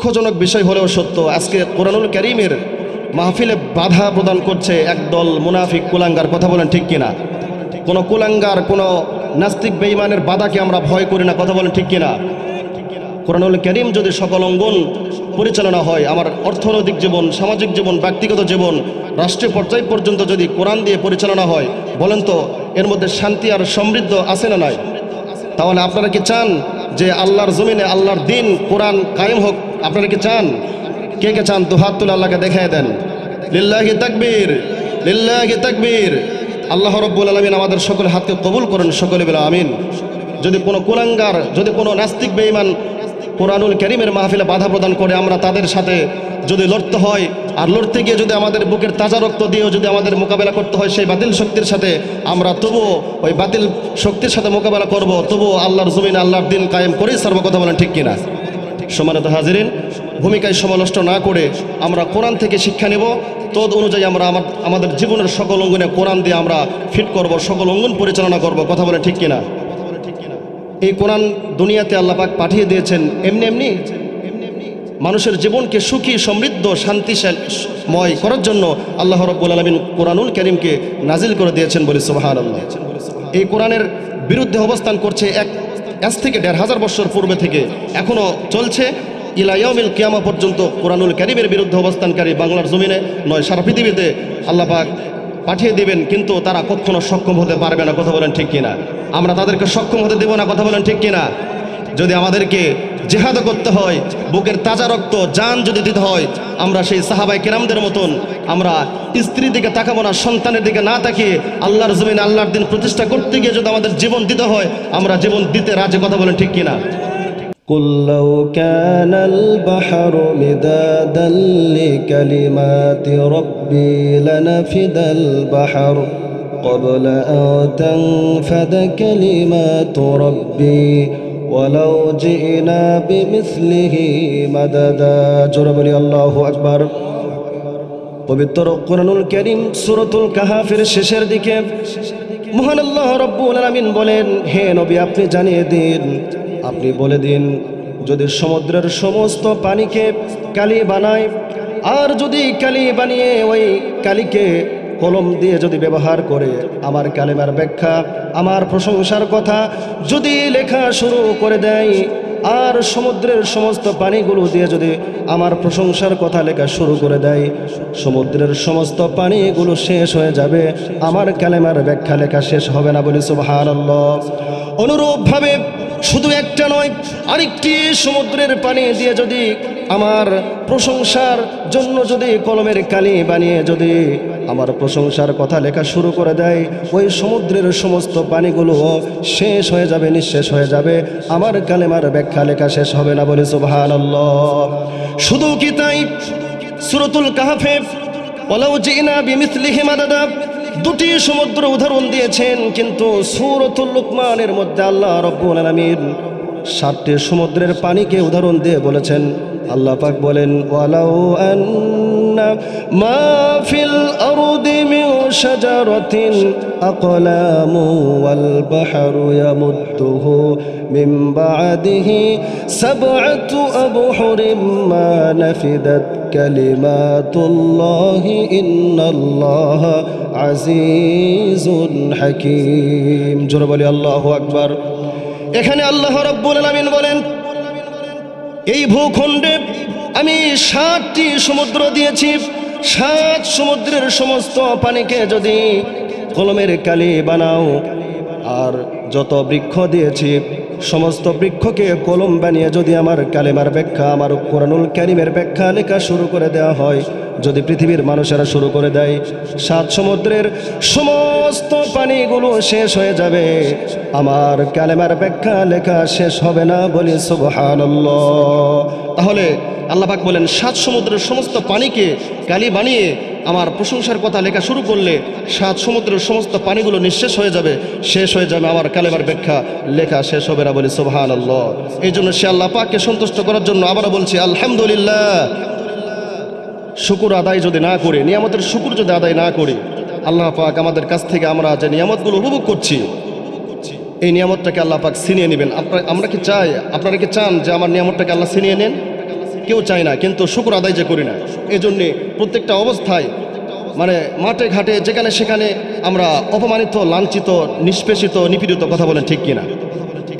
দুঃখজনক বিষয় হলেও সত্য, আজকে কোরআনুল কারীমের মাহফিলে বাধা প্রদান করছে একদল মুনাফিক কুলাঙ্গার। কথা বলেন ঠিক কিনা? কোনো কুলাঙ্গার, কোনো নাস্তিক বেঈমানের বাধাকে আমরা ভয় করি না। কথা বলেন ঠিক কিনা? কোরআনুল কারীম যদি সকল অঙ্গন পরিচালনা হয়, আমার অর্থনৈতিক জীবন, সামাজিক জীবন, ব্যক্তিগত জীবন, রাষ্ট্রীয় পর্যায় পর্যন্ত যদি কোরআন দিয়ে পরিচালনা হয়, বলেন তো এর মধ্যে শান্তি আর সমৃদ্ধ আছে না নাই? তাহলে আপনারা কি চান যে আল্লাহর জমিনে আল্লাহর দিন কোরআন কায়েম হোক? আপনারা কি চান? কে কে চান? তো হাত তুলে আল্লাহকে দেখায় দেন। লিল্লাহি তাকবীর, লিল্লাহি তাকবীর। আল্লাহ রাব্বুল আলামিন আমাদের সকলের হাতকে কবুল করেন, সকলে বলে আমিন। যদি কোনো কুলাঙ্গার, যদি কোনো নাস্তিক বেঈমান কোরআনুল কারীমের মাহফিলে বাধা প্রদান করে, আমরা তাদের সাথে যদি লড়তে হয়, আর লড়তে গিয়ে যদি আমাদের বুকের তাজা রক্ত দিয়েও যদি আমাদের মোকাবেলা করতে হয় সেই বাতিল শক্তির সাথে, আমরা তবুও ওই বাতিল শক্তির সাথে মোকাবেলা করব, তবুও আল্লাহর জমিনে আল্লাহর দিন কায়েম করেই সারব। কথা বলেন ঠিক কিনা? সম্মানিত হাজিরিন, ভূমিকায় সময় নষ্ট না করে আমরা কোরআন থেকে শিক্ষা নেব, তদ অনুযায়ী আমরা আমাদের জীবনের সকল অঙ্গনে কোরআন দিয়ে আমরা ফিট করব, সকল অঙ্গন পরিচালনা করব। কথা বলেন ঠিক কিনা? এই কোরআন দুনিয়াতে আল্লাহ পাক পাঠিয়ে দিয়েছেন এমনি এমনি মানুষের জীবনকে সুখী, সমৃদ্ধ, শান্তিময় করার জন্য আল্লাহ রাব্বুল আলামিন কোরআনুল কারীমকে নাজিল করে দিয়েছেন, বলি সুবহানাল্লাহ। এই কোরআনের বিরুদ্ধে অবস্থান করছে আজ থেকে ১৫০০ বছর পূর্বে থেকে এখনও চলছে, ইলা ইয়াউমিল কিয়ামা পর্যন্ত কোরআনুল কারীমের বিরুদ্ধে অবস্থানকারী বাংলার জমিনে নয়, সারা পৃথিবীতে আল্লাহ পাক পাঠিয়ে দিবেন, কিন্তু তারা কখনো সক্ষম হতে পারবে না। কথা বলেন ঠিক কিনা? আমরা তাদেরকে সক্ষম হতে দেব না। কথা বলেন ঠিক কিনা? যদি আমাদেরকে জিহাদ করতে হয়, বুকের তাজা রক্ত, জান যদি দিতে হয়, আমরা সেই সাহাবায়ে কেরামদের মতন আমরা স্ত্রীর দিকে তাকাবো না, সন্তানের দিকে না তাকিয়ে আল্লাহর জমিনে আল্লাহর দিন প্রতিষ্ঠা করতে গিয়ে যদি আমাদের জীবন দিতে হয়, আমরা জীবন দিতে রাজি। কথা বলেন ঠিক কিনা? قل لو كان البحر مدادا لكلمات ربي لنفد البحر قبل أن تنفد كلمات ربي ولو جئنا بمثله مددا। জোরে বলি আল্লাহু আকবার। পবিত্র কোরআনুল কারীম সূরাতুল কাহফের শেষের দিকে মহান আল্লাহ রাব্বুল আলামিন বলেন, হে নবী আপনি জানিয়ে দিন, আপনি বলে দিন, যদি সমুদ্রের সমস্ত পানিকে কালি বানায়, আর যদি কালি বানিয়ে ওই কালিকে কলম দিয়ে যদি ব্যবহার করে আমার কালেমার ব্যাখ্যা, আমার প্রশংসার কথা যদি লেখা শুরু করে দেয়, আর সমুদ্রের সমস্ত পানিগুলো দিয়ে যদি আমার প্রশংসার কথা লেখা শুরু করে দেয়, সমুদ্রের সমস্ত পানিগুলো শেষ হয়ে যাবে, আমার কালেমার ব্যাখ্যা লেখা শেষ হবে না। বলি সুবহানাল্লাহ। অনুরূপভাবে শুধু একটা নয়, আরেকটি সমুদ্রের পানি দিয়ে যদি আমার প্রশংসার জন্য যদি কলমের কালি বানিয়ে যদি আমার প্রশংসার কথা লেখা শুরু করে দেয়, ওই সমুদ্রের সমস্ত পানিগুলো শেষ হয়ে যাবে, নিঃশেষ হয়ে যাবে, আমার কালেমার ব্যাখ্যা লেখা শেষ হবে না। বলে সুবহানাল্লাহ। শুধু কি তাই? সূরাতুল কাহফে ওয়ালাউ জিনা বিমিসলিহি মাদাদা দুটি সমুদ্র উদাহরণ দিয়েছেন, কিন্তু সূরাতুল লুকমানের মধ্যে আল্লাহ রাব্বুল আলামিন 7টি সমুদ্রের পানিকে উদাহরণ দিয়ে বলেছেন। আল্লাহ পাক বলেন, ওয়ালাউ আন্না মা ফিল আরদি মিন শাজারাতিন আকলামু ওয়াল বাহরু ইয়ামুদ্দুহু মিন বা'দিহি সাব'আতু আবহুরিম মা নাফিদাত কালিমাতুল্লাহি ইন্নাল্লাহা আজিজুন হাকীম। জোরে বলি আল্লাহু আকবার। এখানে আল্লাহ রাব্বুল আলামিন বলেন, এই ভূখণ্ডে আমি 7টি সমুদ্র দিয়েছি, 7 সমুদ্রের সমস্ত পানিকে যদি কলমের কালি বানাও, আর যত বৃক্ষ দিয়েছি সমস্ত বৃক্ষকে কলম বানিয়ে যদি আমার কালেমার ব্যাখ্যা, আমার কোরআনুল কারীমের ব্যাখ্যা লেখা শুরু করে দেওয়া হয়, যদি পৃথিবীর মানুষেরা শুরু করে দেয়, 7 সমুদ্রের সমস্ত পানিগুলো শেষ হয়ে যাবে, আমার কালেমার ব্যাখ্যা লেখা শেষ হবে না। বলি সুবহানাল্লাহ। তাহলে আল্লাহ পাক বলেন, 7 সমুদ্রের সমস্ত পানিকে কালি বানিয়ে আমার প্রশংসার কথা লেখা শুরু করলে 7 সমুদ্রের সমস্ত পানিগুলো নিঃশেষ হয়ে যাবে, শেষ হয়ে যাবে, আমার কালেমার ব্যাখ্যা লেখা শেষ হবে না। বলি সুবহানাল্লাহ। এই জন্য সে আল্লাহ পাককে সন্তুষ্ট করার জন্য আবারও বলছি আলহামদুলিল্লাহ। শুকর আদায় যদি না করি, নিয়ামতের শুকর যদি আদায় না করি, আল্লাহ পাক আমাদের কাছ থেকে আমরা যে নিয়ামতগুলো উপভোগ করছি, এই নিয়ামতটাকে আল্লাহ পাক ছিনিয়ে নেবেন। আমরা কি চাই, আপনারা কি চান যে আমার নিয়ামতটাকে আল্লাহ ছিনিয়ে নেন? কেউ চায় না, কিন্তু শুকর আদায় যে করি না। এজন্যে প্রত্যেকটা অবস্থায় মানে মাঠে ঘাটে যেখানে সেখানে আমরা অপমানিত, লাঞ্ছিত, নিষ্পেষিত, নিপীড়িত, কথা বলেন ঠিক কিনা?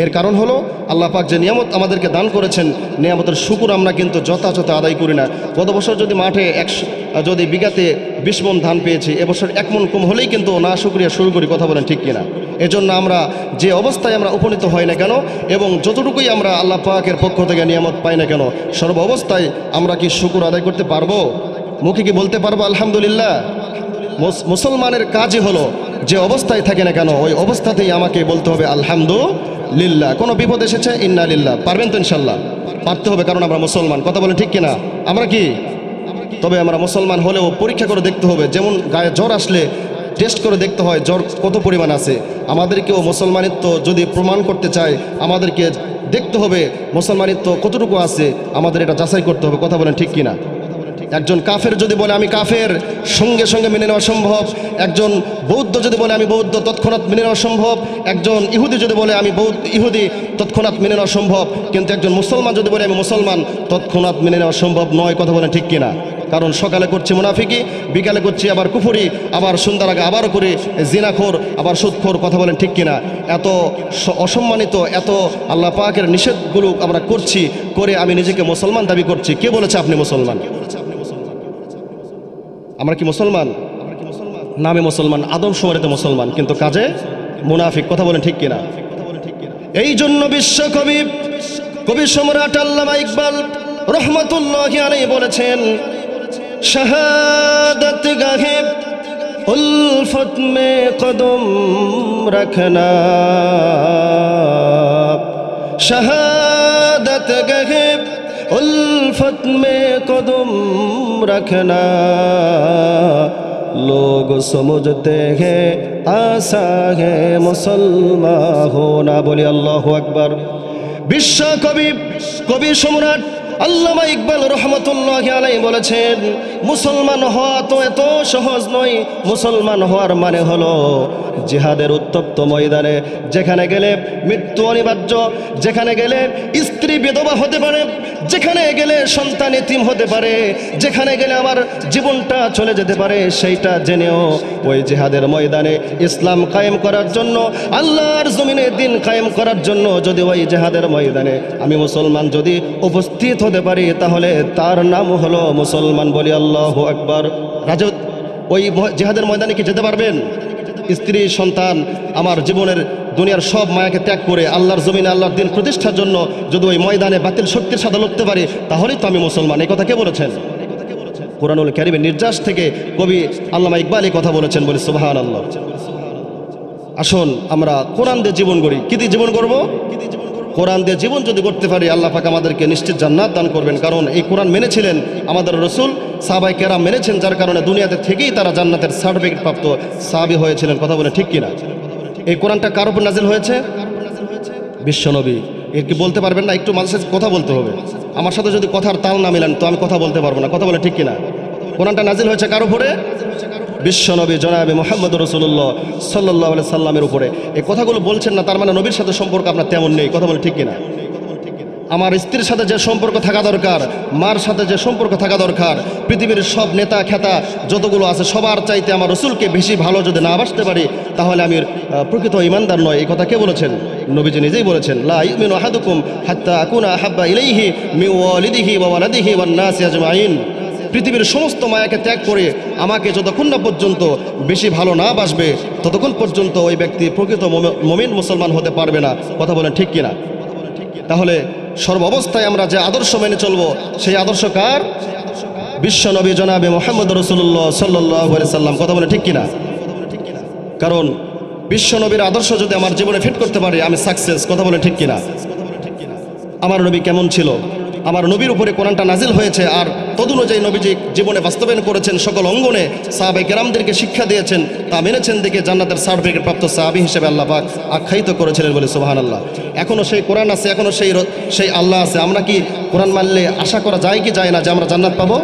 এর কারণ হলো আল্লাহ পাক যে নিয়ামত আমাদেরকে দান করেছেন, নিয়ামতের শুকর আমরা কিন্তু যথাযথ আদায় করি না। গত বছর যদি মাঠে যদি বিঘাতে 20 মণ ধান পেয়েছি, এবছর 1 মণ কম হলেই কিন্তু না শুকরিয়া শুরু করি, কথা বলেন ঠিক কিনা? এজন্য আমরা যে অবস্থায় আমরা উপনীত হই না কেন এবং যতটুকুই আমরা আল্লাহ পাকের পক্ষ থেকে নিয়ামত পাই না কেন, সর্ব অবস্থায় আমরা কি শুকর আদায় করতে পারবো? মুখে কি বলতে পারবো আলহামদুলিল্লাহ? মুসলমানের কাজই হলো যে অবস্থায় থাকে না কেন ওই অবস্থাতেই আমাকে বলতে হবে আলহামদুলিল্লাহ। কোনো বিপদ এসেছে ইন্না লিল্লাহ, পারবেন তো ইনশাল্লাহ? পারতে হবে, কারণ আমরা মুসলমান, কথা বলেন ঠিক কিনা? আমরা কি? তবে আমরা মুসলমান হলেও পরীক্ষা করে দেখতে হবে। যেমন গায়ে জ্বর আসলে টেস্ট করে দেখতে হয় জ্বর কত পরিমাণ আছে। আমাদেরকেও মুসলমানিত্ব যদি প্রমাণ করতে চায়, আমাদেরকে দেখতে হবে মুসলমানিত্ব কতটুকু আছে, আমাদের এটা যাচাই করতে হবে, কথা বলেন ঠিক কিনা? একজন কাফের যদি বলে আমি কাফের, সঙ্গে সঙ্গে মেনে নেওয়া সম্ভব। একজন বৌদ্ধ যদি বলে আমি বৌদ্ধ, তৎক্ষণাৎ মেনে নেওয়া সম্ভব। একজন ইহুদি যদি বলে আমি ইহুদি, তৎক্ষণাৎ মেনে নেওয়া সম্ভব। কিন্তু একজন মুসলমান যদি বলে আমি মুসলমান, তৎক্ষণাৎ মেনে নেওয়া সম্ভব নয়, কথা বলেন ঠিক কিনা? কারণ সকালে করছি মুনাফিকি, বিকালে করছি আবার কুফরি, আবার সন্ধ্যার আগে আবারও করি জিনাখোর, আবার সুদখোর, কথা বলেন ঠিক কিনা? এত অসম্মানিত, এত আল্লাহ পাকের নিষেধগুলো আমরা করছি, করে আমি নিজেকে মুসলমান দাবি করছি। কে বলেছে আপনি মুসলমান? আমরা কি মুসলমান? নামে মুসলমান, আদম শুমারিতে মুসলমান, কিন্তু কাজে মুনাফিক, কথা বলেন ঠিক কিনা? এই জন্য বিশ্বকবি কবি সম্রাট আল্লামা ইকবাল রহমতুল্লাহি আলাইহি বলেছেন, শাহাদাত গাহে উলফত মে কদম রাখনা, শাহাদাত গাহে उल्फत में कदम रखना, लोग समझते हैं आसा है मुसलमान होना। बोले अल्लाहु अकबर। विश्व कवि सम्राट আল্লামা ইকবাল রহমতুল্লাহি আলাইহি বলেছেন, মুসলমান হওয়া তো এত সহজ নয়। মুসলমান হওয়ার মানে হলো জিহাদের উত্তপ্ত ময়দানে যেখানে গেলে মৃত্যু অনিবার্য, যেখানে গেলে স্ত্রী বিধবা হতে পারে, যেখানে গেলে সন্তান এতিম হতে পারে, যেখানে গেলে আমার জীবনটা চলে যেতে পারে, সেইটা জেনেও ওই জিহাদের ময়দানে ইসলাম কায়েম করার জন্য, আল্লাহর জমিনে দিন কায়েম করার জন্য যদি ওই জিহাদের ময়দানে আমি মুসলমান যদি উপস্থিত হতে পারি, তাহলে তার নাম হলো মুসলমান। বলি আল্লাহু আকবার। রাজা ওই জিহাদের ময়দানে কি যেতে পারবেন? স্ত্রী সন্তান আমার জীবনের দুনিয়ার সব মায়াকে ত্যাগ করে আল্লাহর জমিনে আল্লাহর দিন প্রতিষ্ঠার জন্য যদি ওই ময়দানে বাতিল শক্তির সাথে লড়তে পারি, তাহলেই তো আমি মুসলমান। এই কথা কে বলেছেন? কুরআনুল কারীমের নির্যাস থেকে কবি আল্লামা ইকবাল এই কথা বলেছেন। বলি সুবহানাল্লাহ। আসুন আমরা কোরআন দিয়ে জীবন গড়ি। কি দিয়ে জীবন গড়ব? কোরআন দিয়ে জীবন যদি করতে পারি, আল্লাহ পাক আমাদেরকে নিশ্চিত জান্নাত দান করবেন। কারণ এই কোরআন মেনেছিলেন আমাদের রসুল, সাহাবায়ে কেরাম মেনেছেন, যার কারণে দুনিয়াতে থেকেই তারা জান্নাতের সার্টিফিকেট প্রাপ্ত সাহাবী হয়েছিলেন। কথা বলে ঠিক কিনা? এই কোরআনটা কার উপর নাজিল হয়েছে? বিশ্বনবী। এর কি বলতে পারবেন না? একটু মানুষের সাথে কথা বলতে হবে। আমার সাথে যদি কথার তাল না মিলান তো আমি কথা বলতে পারবো না। কথা বলে ঠিক কিনা? কোরআনটা নাজিল হয়েছে কার উপরে? বিশ্বনবী জনাবে মুহাম্মদ রাসূলুল্লাহ সাল্লাল্লাহু আলাইহি সাল্লামের উপরে। এই কথাগুলো বলছেন না, তার মানে নবীর সাথে সম্পর্ক আপনার তেমন নেই। কথা বলে ঠিক কিনা? আমার স্ত্রীর সাথে যে সম্পর্ক থাকা দরকার, মার সাথে যে সম্পর্ক থাকা দরকার, পৃথিবীর সব নেতা খেতা যতগুলো আছে সবার চাইতে আমার রসুলকে বেশি ভালো যদি না বাসতে পারি, তাহলে আমি প্রকৃত ইমানদার নয়। এই কথা কে বলেছেন? নবীজি নিজেই বলেছেন, লা ইউমিনু আহাদুকুম হাত্তা আকুনা আহাব্বা ইলাইহি মিন ওয়ালিদিহি ওয়া ওয়ালাদিহি ওয়ান নাসি আজমাইন। পৃথিবীর সমস্ত মায়াকে ত্যাগ করে আমাকে যতক্ষণ না পর্যন্ত বেশি ভালো না বাসবে, ততক্ষণ পর্যন্ত ওই ব্যক্তি প্রকৃত মুমিন মুসলমান হতে পারবে না। কথা বলেন ঠিক কিনা? তাহলে সর্ব অবস্থায় আমরা যে আদর্শ মেনে চলবো, সেই আদর্শ কার? বিশ্বনবী জনাবে মুহাম্মদ রাসূলুল্লাহ সাল্লাল্লাহু আলাইহি সাল্লাম। কথা বলে ঠিক কিনা? কারণ বিশ্বনবীর আদর্শ যদি আমার জীবনে ফিট করতে পারি, আমি সাকসেস। কথা বলে ঠিক কিনা? আমার নবী কেমন ছিল? আমার নবীর উপরে কোরআনটা নাজিল হয়েছে, আর তদনুযায়ী নবীজি জীবনে বাস্তবায়ন করেছেন, সকল অঙ্গনে সাহাবায়ে কেরামদেরকে শিক্ষা দিয়েছেন, তা মেনেছেন দেখে জান্নাতের সার্টিফিকেট প্রাপ্ত সাহাবী হিসেবে আল্লাহ পাক আখ্যায়িত করেছিলেন। বলে সুবহানাল্লাহ। এখনও সেই কোরআন আছে, এখনও সেই আল্লাহ আছে। আমরা কি কোরআন মানলে আশা করা যায় কি যায় না যে আমরা জান্নাত পাবো?